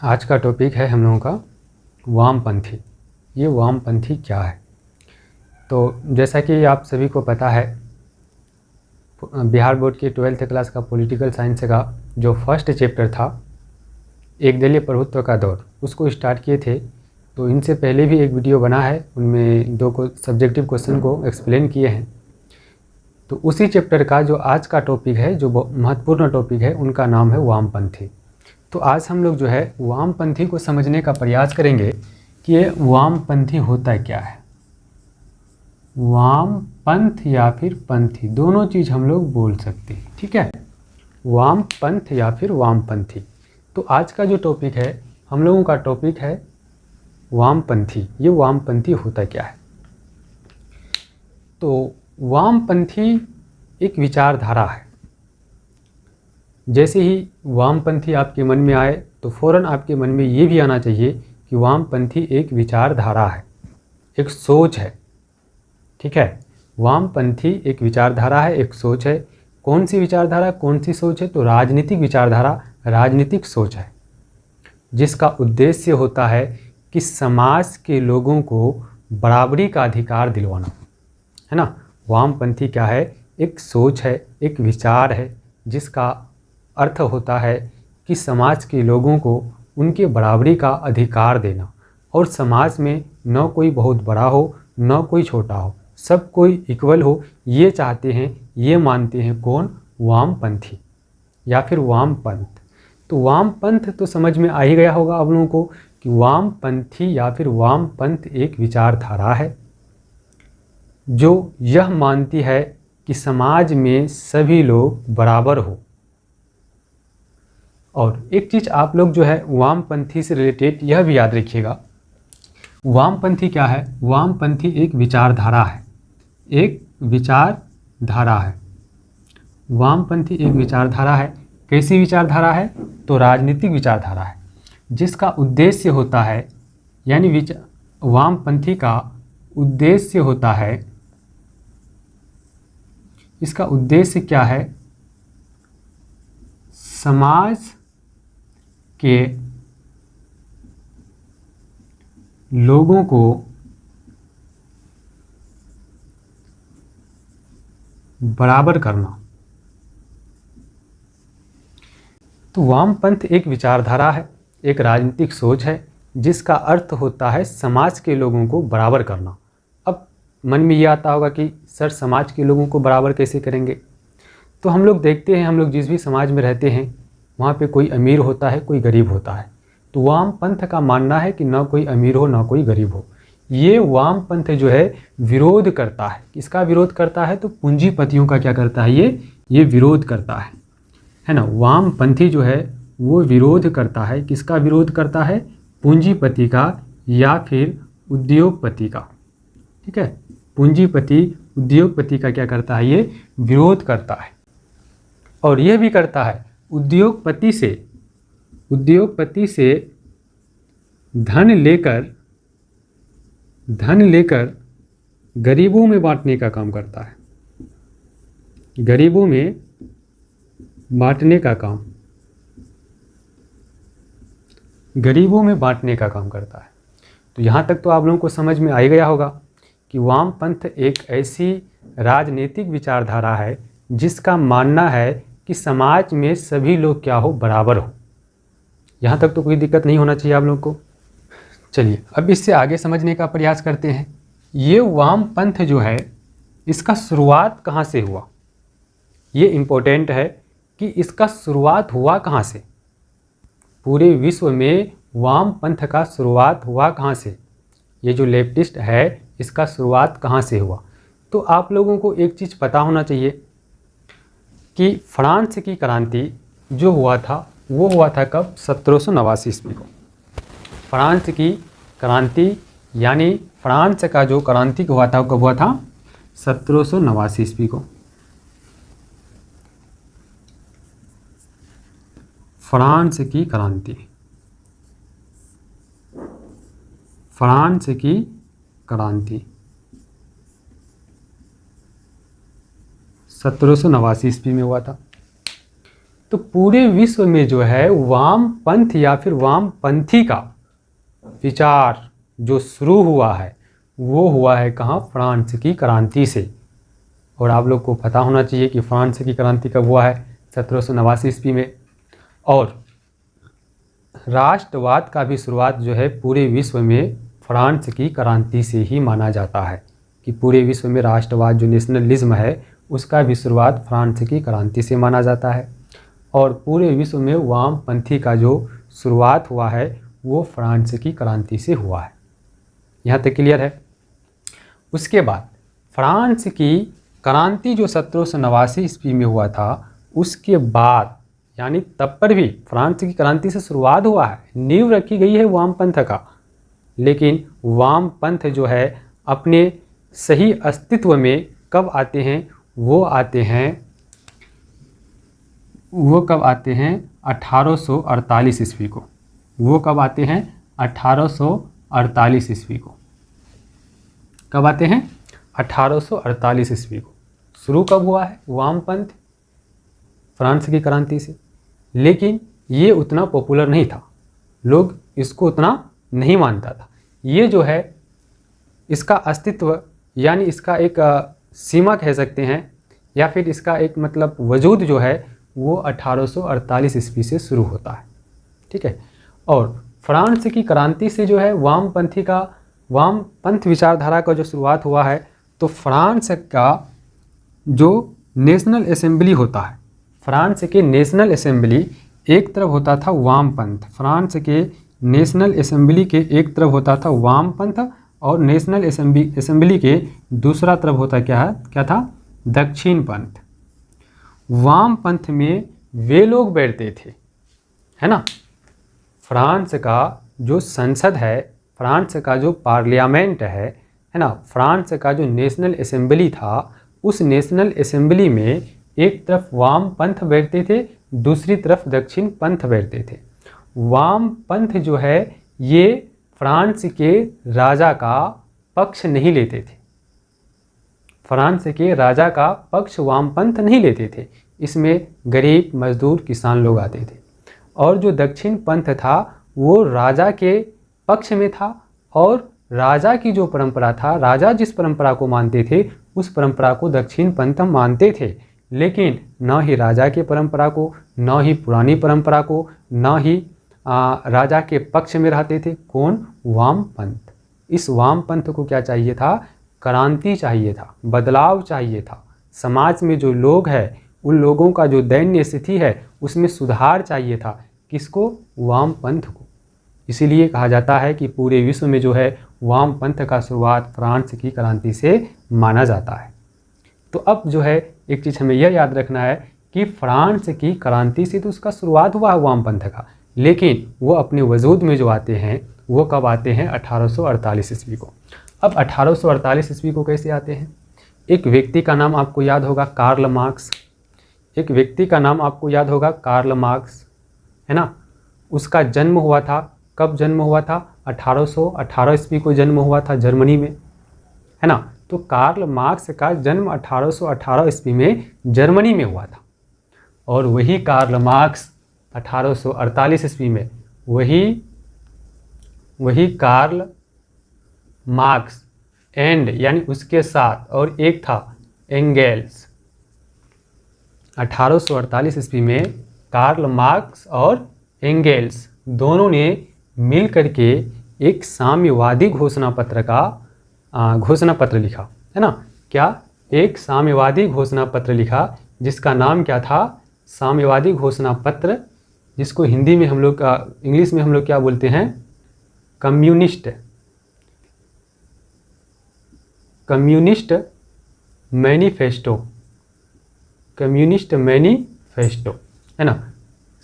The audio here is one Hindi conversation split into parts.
आज का टॉपिक है हम लोगों का वामपंथी। ये वामपंथी क्या है? तो जैसा कि आप सभी को पता है, बिहार बोर्ड की 12th क्लास का पॉलिटिकल साइंस का जो फर्स्ट चैप्टर था, एक दलीय प्रभुत्व का दौर, उसको स्टार्ट किए थे। तो इनसे पहले भी एक वीडियो बना है, उनमें दो सब्जेक्टिव क्वेश्चन को एक्सप्लेन किए हैं। तो उसी चैप्टर का जो आज का टॉपिक है, जो महत्वपूर्ण टॉपिक है, उनका नाम है वामपंथी। तो आज हम लोग जो है वामपंथी को समझने का प्रयास करेंगे कि ये वामपंथी होता क्या है। वामपंथ या फिर पंथी, दोनों चीज़ हम लोग बोल सकते हैं, ठीक है। वामपंथ या फिर वामपंथी। तो आज का जो टॉपिक है, हम लोगों का टॉपिक है वामपंथी। ये वामपंथी होता क्या है? तो वामपंथी एक विचारधारा है। जैसे ही वामपंथी आपके मन में आए तो फ़ौरन आपके मन में ये भी आना चाहिए कि वामपंथी एक विचारधारा है, एक सोच है, ठीक है। वामपंथी एक विचारधारा है, एक सोच है। कौन सी विचारधारा, कौन सी सोच है? तो राजनीतिक विचारधारा, राजनीतिक सोच है, जिसका उद्देश्य होता है कि समाज के लोगों को बराबरी का अधिकार दिलवाना, है ना। वामपंथी क्या है? एक सोच है, एक विचार है, जिसका अर्थ होता है कि समाज के लोगों को उनके बराबरी का अधिकार देना, और समाज में न कोई बहुत बड़ा हो न कोई छोटा हो, सब कोई इक्वल हो, ये चाहते हैं, ये मानते हैं। कौन? वामपंथी या फिर वामपंथ। तो वामपंथ तो समझ में आ ही गया होगा आप लोगों को कि वामपंथी या फिर वामपंथ एक विचारधारा है जो यह मानती है कि समाज में सभी लोग बराबर हो। और एक चीज़ आप लोग जो है वामपंथी से रिलेटेड यह भी याद रखिएगा, वामपंथी क्या है? वामपंथी एक विचारधारा है, एक विचारधारा है। वामपंथी एक विचारधारा है। कैसी विचारधारा है? तो राजनीतिक विचारधारा है, जिसका उद्देश्य होता है, यानी वामपंथी का उद्देश्य होता है, इसका उद्देश्य क्या है? समाज के लोगों को बराबर करना। तो वामपंथ एक विचारधारा है, एक राजनीतिक सोच है, जिसका अर्थ होता है समाज के लोगों को बराबर करना। अब मन में ये आता होगा कि सर, समाज के लोगों को बराबर कैसे करेंगे? तो हम लोग देखते हैं, हम लोग जिस भी समाज में रहते हैं, वहाँ पे कोई अमीर होता है, कोई गरीब होता है। तो वामपंथ का मानना है कि ना कोई अमीर हो ना कोई गरीब हो। ये वामपंथ जो है विरोध करता है। किसका विरोध करता है? तो पूंजीपतियों का क्या करता है? ये विरोध करता है ना। वामपंथी जो है वो विरोध करता है। किसका विरोध करता है? पूंजीपति का या फिर उद्योगपति का, ठीक है। पूंजीपति, उद्योगपति का क्या करता है? ये विरोध करता है। और यह भी करता है उद्योगपति से धन लेकर गरीबों में बांटने का काम करता है। गरीबों में बांटने का काम, गरीबों में बांटने का काम करता है। तो यहाँ तक तो आप लोगों को समझ में आ ही गया होगा कि वामपंथ एक ऐसी राजनीतिक विचारधारा है जिसका मानना है कि समाज में सभी लोग क्या हो? बराबर हो। यहाँ तक तो कोई दिक्कत नहीं होना चाहिए आप लोग को। चलिए अब इससे आगे समझने का प्रयास करते हैं। ये वामपंथ जो है, इसका शुरुआत कहाँ से हुआ? ये इम्पोर्टेंट है कि इसका शुरुआत हुआ कहाँ से। पूरे विश्व में वामपंथ का शुरुआत हुआ कहाँ से? ये जो लेफ्टिस्ट है, इसका शुरुआत कहाँ से हुआ? तो आप लोगों को एक चीज़ पता होना चाहिए कि फ्रांस की क्रांति जो हुआ था, वो हुआ था कब? 1789 ईस्वी को। फ्रांस की क्रांति, यानी फ्रांस का जो क्रांति हुआ था, कब हुआ था? 1789 ईस्वी को। फ्रांस की क्रांति, फ्रांस की क्रांति 1789 ईस्वी में हुआ था। तो पूरे विश्व में जो है वामपंथ या फिर वामपंथी का विचार जो शुरू हुआ है वो हुआ है कहाँ? फ्रांस की क्रांति से। और आप लोग को पता होना चाहिए कि फ्रांस की क्रांति कब हुआ है? 1789 ईस्वी में। और राष्ट्रवाद का भी शुरुआत जो है पूरे विश्व में फ्रांस की क्रांति से ही माना जाता है कि पूरे विश्व में राष्ट्रवाद जो नेशनलिज्म है उसका भी शुरुआत फ्रांस की क्रांति से माना जाता है। और पूरे विश्व में वामपंथी का जो शुरुआत हुआ है वो फ्रांस की क्रांति से हुआ है। यहाँ तक क्लियर है? उसके बाद फ्रांस की क्रांति जो 1789 ईस्वी में हुआ था उसके बाद यानी तब पर भी फ्रांस की क्रांति से शुरुआत हुआ है, नींव रखी गई है वामपंथ का। लेकिन वामपंथ जो है अपने सही अस्तित्व में कब आते हैं? वो कब आते हैं 1848 ईस्वी को। वो कब आते हैं? 1848 ईस्वी को। कब आते हैं? 1848 ईस्वी को। शुरू कब हुआ है वामपंथ? फ्रांस की क्रांति से। लेकिन ये उतना पॉपुलर नहीं था, लोग इसको उतना नहीं मानता था। ये जो है इसका अस्तित्व यानी इसका एक सीमा कह सकते हैं या फिर इसका एक मतलब वजूद जो है वो 1848 ईस्वी से शुरू होता है। ठीक है। और फ्रांस की क्रांति से जो है वामपंथ विचारधारा का जो शुरुआत हुआ है, तो फ्रांस का जो नेशनल असेंबली होता है, फ्रांस के नेशनल असेंबली एक तरफ होता था वामपंथ, फ्रांस के नेशनल असेंबली के एक तरफ होता था वामपंथ और नेशनल असेंबली के दूसरा तरफ होता क्या था? दक्षिण पंथ। वामपंथ में वे लोग बैठते थे, है ना। फ्रांस का जो संसद है, फ्रांस का जो पार्लियामेंट है ना, फ्रांस का जो नेशनल असेंबली था, उस नेशनल असेंबली में एक तरफ वामपंथ बैठते थे, दूसरी तरफ दक्षिण पंथ बैठते थे। वामपंथ जो है ये फ्रांस के राजा का पक्ष नहीं लेते थे, फ्रांस के राजा का पक्ष वामपंथ नहीं लेते थे। इसमें गरीब मजदूर किसान लोग आते थे। और जो दक्षिण पंथ था वो राजा के पक्ष में था और राजा की जो परंपरा था, राजा जिस परंपरा को मानते थे उस परंपरा को दक्षिण पंथ मानते थे। लेकिन न ही राजा के परंपरा को, न ही पुरानी परंपरा को, न ही राजा के पक्ष में रहते थे। कौन? वामपंथ। इस वामपंथ को क्या चाहिए था? क्रांति चाहिए था, बदलाव चाहिए था। समाज में जो लोग हैं उन लोगों का जो दयनीय स्थिति है उसमें सुधार चाहिए था। किसको? वामपंथ को। इसीलिए कहा जाता है कि पूरे विश्व में जो है वामपंथ का शुरुआत फ्रांस की क्रांति से माना जाता है। तो अब जो है एक चीज़ हमें यह याद रखना है कि फ्रांस की क्रांति से तो उसका शुरुआत हुआ है वामपंथ का, लेकिन वो अपने वजूद में जो आते हैं वो कब आते हैं? 1848 ईस्वी को। अब 1848 ईस्वी को कैसे आते हैं? एक व्यक्ति का नाम आपको याद होगा, कार्ल मार्क्स। एक व्यक्ति का नाम आपको याद होगा, कार्ल मार्क्स, है ना। उसका जन्म हुआ था, कब जन्म हुआ था? 1818 ईस्वी को जन्म हुआ था जर्मनी में, है ना। तो कार्ल मार्क्स का जन्म 1818 ईस्वी में जर्मनी में हुआ था। और वही कार्ल मार्क्स 1848 ईस्वी में वही कार्ल मार्क्स एंड यानी उसके साथ और एक था एंगेल्स। 1848 ईस्वी में कार्ल मार्क्स और एंगेल्स दोनों ने मिल करके एक साम्यवादी घोषणा पत्र लिखा, है ना। क्या? एक साम्यवादी घोषणा पत्र लिखा जिसका नाम क्या था? साम्यवादी घोषणा पत्र, जिसको हिंदी में हम लोग इंग्लिश में हम लोग क्या बोलते हैं? कम्युनिस्ट मैनिफेस्टो, कम्युनिस्ट मैनिफेस्टो, है ना।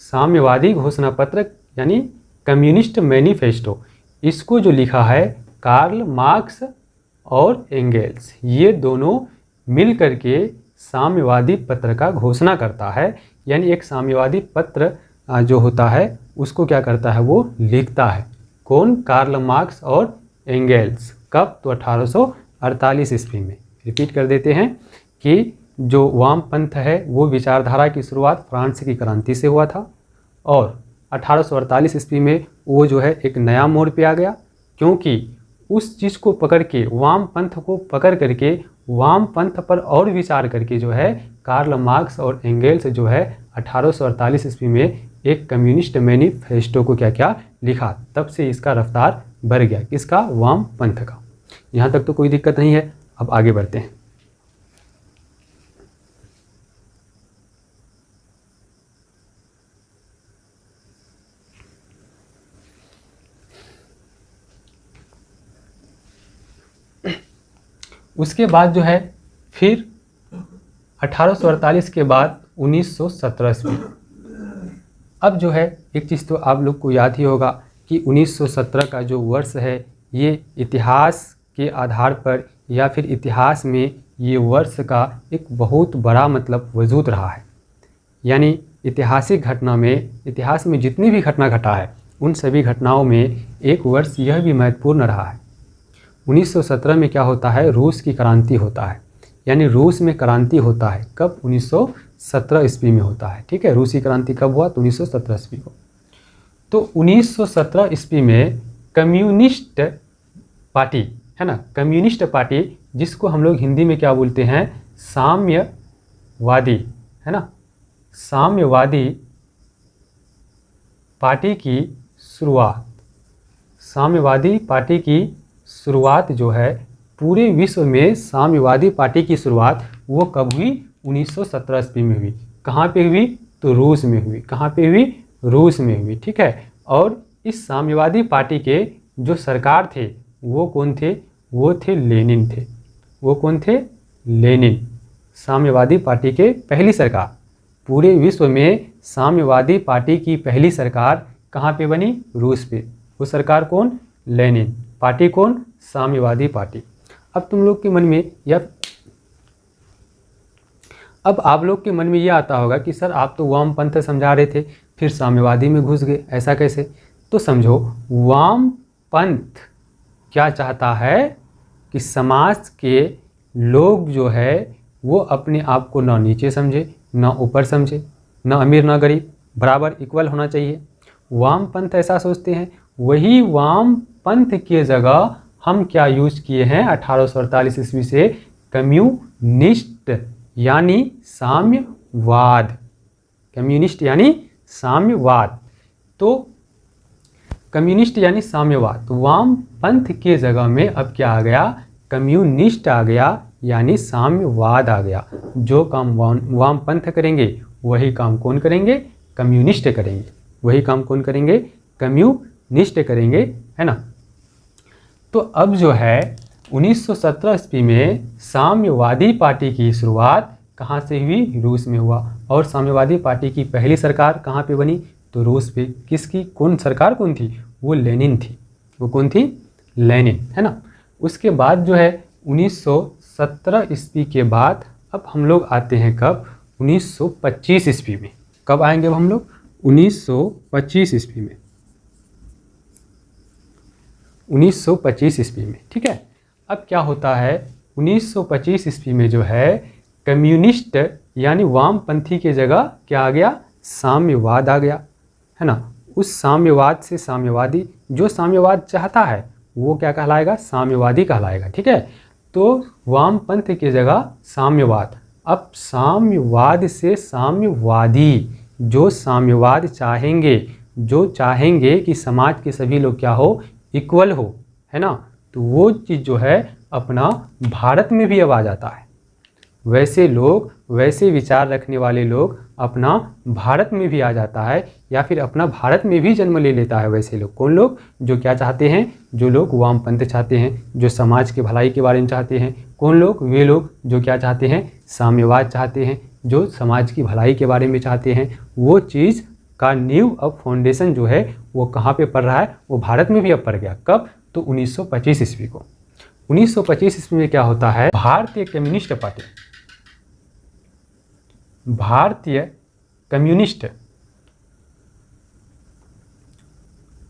साम्यवादी घोषणा पत्र यानी कम्युनिस्ट मैनिफेस्टो, इसको जो लिखा है कार्ल मार्क्स और एंगेल्स, ये दोनों मिल करके साम्यवादी पत्र का घोषणा करता है। यानी एक साम्यवादी पत्र जो होता है उसको क्या करता है? वो लिखता है। कौन? कार्ल मार्क्स और एंगेल्स। कब? तो 1848 ईस्वी में। रिपीट कर देते हैं कि जो वामपंथ है वो विचारधारा की शुरुआत फ्रांस की क्रांति से हुआ था और 1848 ईस्वी में वो जो है एक नया मोड़ पे आ गया, क्योंकि उस चीज़ को पकड़ के वामपंथ को पकड़ करके वामपंथ पर और विचार करके जो है कार्ल मार्क्स और एंगेल्स जो है 1848 ईस्वी में एक कम्युनिस्ट मैनिफेस्टो को क्या क्या लिखा। तब से इसका रफ्तार बढ़ गया, किसका? वामपंथ का। यहाँ तक तो कोई दिक्कत नहीं है। अब आगे बढ़ते हैं। उसके बाद जो है फिर 1848 के बाद 1917 ईस्वी। अब जो है एक चीज़ तो आप लोग को याद ही होगा कि 1917 का जो वर्ष है ये इतिहास के आधार पर या फिर इतिहास में ये वर्ष का एक बहुत बड़ा मतलब वजूद रहा है। यानी ऐतिहासिक घटना में, इतिहास में जितनी भी घटना घटा है उन सभी घटनाओं में एक वर्ष यह भी महत्वपूर्ण रहा है। 1917 में क्या होता है? रूस की क्रांति होता है। यानी रूस में क्रांति होता है। कब? 1917 ईस्वी में होता है। ठीक है, रूसी क्रांति कब हुआ? तो 1917 ईस्वी को। तो 1917 ईस्वी में कम्युनिस्ट पार्टी है ना, कम्युनिस्ट पार्टी जिसको हम लोग हिंदी में क्या बोलते हैं? साम्यवादी, है ना, साम्यवादी पार्टी की शुरुआत। साम्यवादी पार्टी की शुरुआत जो है पूरे विश्व में साम्यवादी पार्टी की शुरुआत वो कब हुई? 1917 ईस्वी में हुई। कहाँ पे हुई? तो रूस में हुई। कहाँ पे हुई? रूस में हुई। ठीक है, और इस साम्यवादी पार्टी के जो सरकार थे वो कौन थे? वो थे लेनिन थे। वो कौन थे? लेनिन। साम्यवादी पार्टी के पहली सरकार, पूरे विश्व में साम्यवादी पार्टी की पहली सरकार कहाँ पे बनी? रूस पे। वो सरकार कौन? लेनिन। पार्टी कौन? साम्यवादी पार्टी। अब तुम लोग के मन में या अब आप लोग के मन में ये आता होगा कि सर आप तो वामपंथ समझा रहे थे, फिर साम्यवादी में घुस गए, ऐसा कैसे? तो समझो, वामपंथ क्या चाहता है कि समाज के लोग जो है वो अपने आप को ना नीचे समझे, ना ऊपर समझे, ना अमीर ना गरीब, बराबर इक्वल होना चाहिए। वामपंथ ऐसा सोचते हैं। वही वामपंथ की जगह हम क्या यूज किए हैं 1848 ईस्वी से? कम्युनिस्ट यानी साम्यवाद। कम्युनिस्ट यानी साम्यवाद। तो कम्युनिस्ट यानी साम्यवाद, तो वामपंथ के जगह में अब क्या आ गया? कम्युनिस्ट आ गया, यानी साम्यवाद आ गया। जो काम वामपंथ करेंगे वही काम कौन करेंगे? कम्युनिस्ट करेंगे। वही काम कौन करेंगे? कम्युनिस्ट करेंगे, है ना। तो अब जो है 1917 ईस्वी में साम्यवादी पार्टी की शुरुआत कहाँ से हुई? रूस में हुआ। और साम्यवादी पार्टी की पहली सरकार कहाँ पे बनी? तो रूस पे। किसकी? कौन सरकार कौन थी? वो लेनिन थी। वो कौन थी? लेनिन, है ना। उसके बाद जो है 1917 ईस्वी के बाद अब हम लोग आते हैं कब? 1925 ईस्वी में। कब आएंगे अब हम लोग? 1925 ईस्वी में। 1925 ईस्वी में। ठीक है, अब क्या होता है 1925 ईस्वी में जो है कम्युनिस्ट यानी वामपंथी के जगह क्या आ गया? साम्यवाद आ गया, है ना। उस साम्यवाद से साम्यवादी, जो साम्यवाद चाहता है वो क्या कहलाएगा? साम्यवादी कहलाएगा। ठीक है, तो वामपंथ की जगह साम्यवाद। अब साम्यवाद से साम्यवादी, जो साम्यवाद चाहेंगे, जो चाहेंगे कि समाज के सभी लोग क्या हो? इक्वल हो, है ना। तो वो चीज़ जो है अपना भारत में भी अब आ जाता है। वैसे लोग, वैसे विचार रखने वाले लोग अपना भारत में भी आ जाता है, या फिर अपना भारत में भी जन्म ले लेता है। वैसे लोग कौन लोग? जो क्या चाहते हैं? जो लोग वामपंथ चाहते हैं, जो समाज के भलाई के बारे में चाहते हैं। कौन लोग? वे लोग जो क्या चाहते हैं? साम्यवाद चाहते हैं, जो समाज की भलाई के बारे में चाहते हैं। वो चीज़ का नींव, अब फाउंडेशन जो है वो कहाँ पे पड़ रहा है? वो भारत में भी अब पड़ गया। कब? तो 1925 ईस्वी को। 1925 ईस्वी में क्या होता है? भारतीय कम्युनिस्ट पार्टी, भारतीय कम्युनिस्ट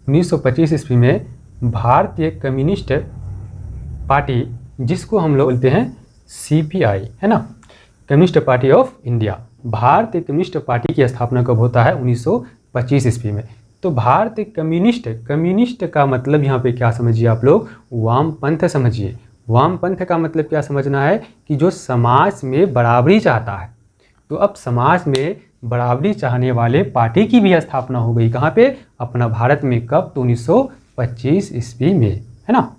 1925 ईस्वी में भारतीय कम्युनिस्ट पार्टी, जिसको हम लोग बोलते हैं CPI, है ना। Communist Party of India. भारतीय कम्युनिस्ट पार्टी की स्थापना कब होता है? 1925 ईस्वी में। तो भारतीय कम्युनिस्ट का मतलब यहाँ पे क्या समझिए आप लोग? वामपंथ समझिए। वामपंथ का मतलब क्या समझना है कि जो समाज में बराबरी चाहता है। तो अब समाज में बराबरी चाहने वाले पार्टी की भी स्थापना हो गई। कहाँ पे? अपना भारत में। कब? तो 1925 ईस्वी में, है ना।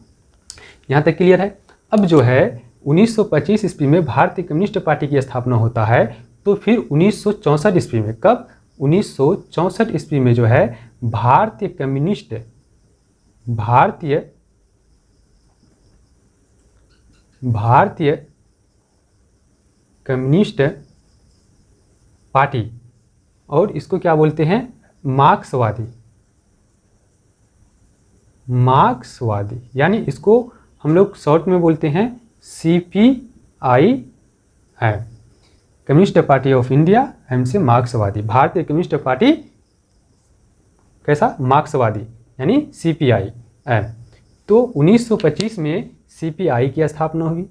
यहाँ तक क्लियर है। अब जो है 1925 ईस्वी में भारतीय कम्युनिस्ट पार्टी की स्थापना होता है। तो फिर 1964 ईस्वी में, कब? 1964 ईस्वी में जो है भारतीय कम्युनिस्ट पार्टी, और इसको क्या बोलते हैं? मार्क्सवादी, यानी इसको हम लोग शॉर्ट में बोलते हैं CPI है, Communist Party of India, M से मार्क्सवादी। भारतीय कम्युनिस्ट पार्टी कैसा? मार्क्सवादी, यानी CPI एम। तो 1925 में CPI की स्थापना हुई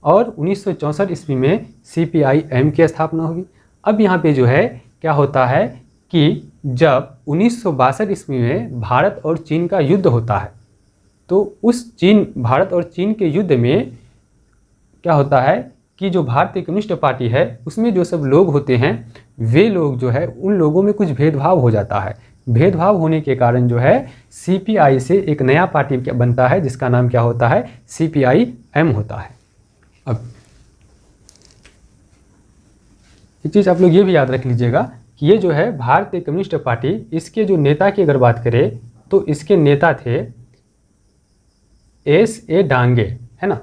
और 1964 ईस्वी में CPI-M की स्थापना हुई। अब यहाँ पे जो है क्या होता है कि जब 1962 ईस्वी में भारत और चीन का युद्ध होता है, तो उस भारत और चीन के युद्ध में क्या होता है कि जो भारतीय कम्युनिस्ट पार्टी है उसमें जो सब लोग होते हैं, वे लोग जो है उन लोगों में कुछ भेदभाव हो जाता है। भेदभाव होने के कारण जो है CPI से एक नया पार्टी बनता है जिसका नाम क्या होता है? CPI-M होता है। अब एक चीज़ आप लोग ये भी याद रख लीजिएगा कि ये जो है भारतीय कम्युनिस्ट पार्टी, इसके जो नेता की अगर बात करें तो इसके नेता थे S.A. डांगे, है ना,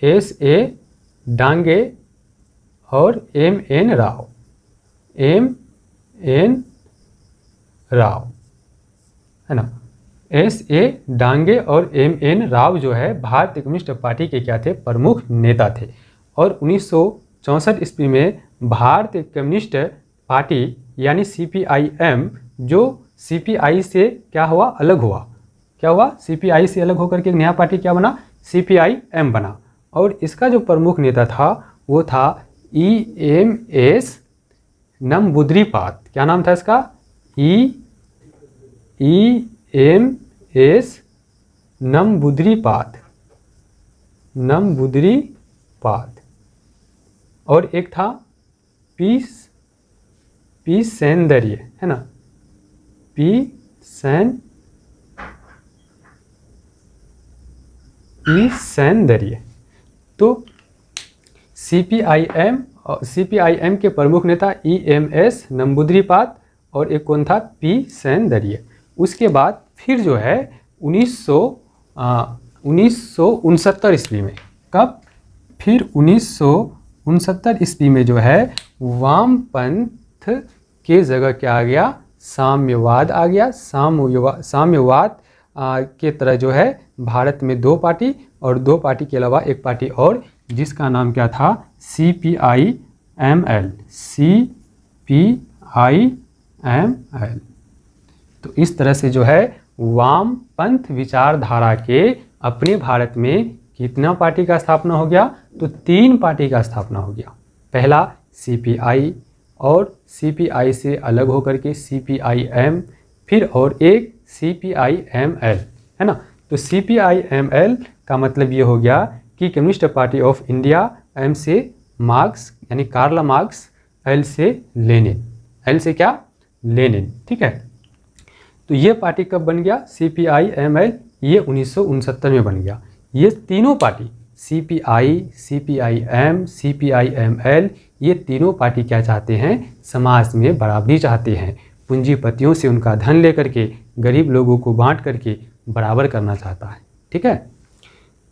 S.A. डांगे और M.N. राव, है ना। S.A. डांगे और M.N. राव जो है भारतीय कम्युनिस्ट पार्टी के क्या थे? प्रमुख नेता थे। और 1964 ईस्वी में भारतीय कम्युनिस्ट पार्टी यानी CPI-M जो CPI से क्या हुआ? अलग हुआ। क्या हुआ? CPI से अलग होकर के एक नया पार्टी क्या बना? CPI-M बना। और इसका जो प्रमुख नेता था वो था EMS नंबूद्रिपाद। क्या नाम था इसका? EMS नंबूद्रिपाद। और एक था पी सौंदर्य, है ना, पी सौंदर्य। तो CPI-M के प्रमुख नेता EMS नंबूद्रिपाद और एक कौन था? पी सौंदर्य। उसके बाद फिर जो है 1969 ईस्वी में, कब? फिर 1969 ईस्वी में जो है वामपंथ के जगह क्या आ गया? साम्यवाद आ गया। साम्यवाद के तरह जो है भारत में दो पार्टी, और दो पार्टी के अलावा एक पार्टी और जिसका नाम क्या था? CPI-ML। तो इस तरह से जो है वामपंथ विचारधारा के अपने भारत में कितना पार्टी का स्थापना हो गया? तो 3 पार्टी का स्थापना हो गया। पहला CPI, और CPI से अलग होकर के CPI-M, फिर और एक CPI-ML, है ना। तो CPI-ML का मतलब ये हो गया कि communist Party of India, M से मार्क्स यानी कार्ल मार्क्स, L से लेनिन। L से क्या? लेनिन, ठीक है। तो ये पार्टी कब बन गया? CPI-ML ये 1969 में बन गया। ये तीनों पार्टी CPI, CPI-M, CPI-ML ये तीनों पार्टी क्या चाहते हैं? समाज में बराबरी चाहते हैं। पूंजीपतियों से उनका धन लेकर के गरीब लोगों को बांट करके बराबर करना चाहता है, ठीक है।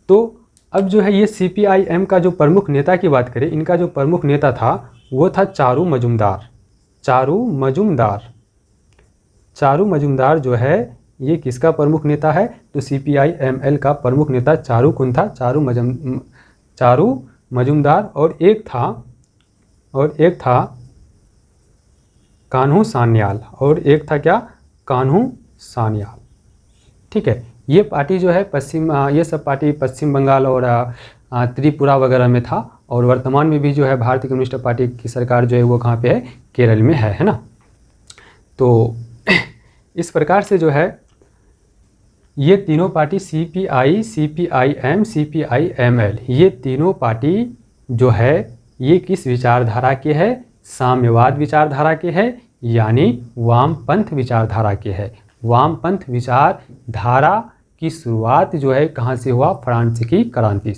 तो अब जो है ये CPI-M का जो प्रमुख नेता की बात करें, इनका जो प्रमुख नेता था वो था चारू मजुमदार जो है ये किसका प्रमुख नेता है? तो CPI-ML का प्रमुख नेता चारू कौन था? चारू मजुमदार। और एक था कान्हू सान्याल, और एक था क्या? कान्हू सान्याल, ठीक है। ये पार्टी जो है ये सब पार्टी पश्चिम बंगाल और त्रिपुरा वगैरह में था, और वर्तमान में भी जो है भारतीय कम्युनिस्ट पार्टी की सरकार जो है वो कहाँ पे है, केरल में है ना। तो इस प्रकार से जो है ये तीनों पार्टी CPI, CPIM, CPI-ML, ये तीनों पार्टी जो है ये किस विचारधारा के है, साम्यवाद विचारधारा के है, यानी वामपंथ विचारधारा के है। वामपंथ विचारधारा की शुरुआत जो है कहाँ से हुआ, फ्रांसीसी क्रांति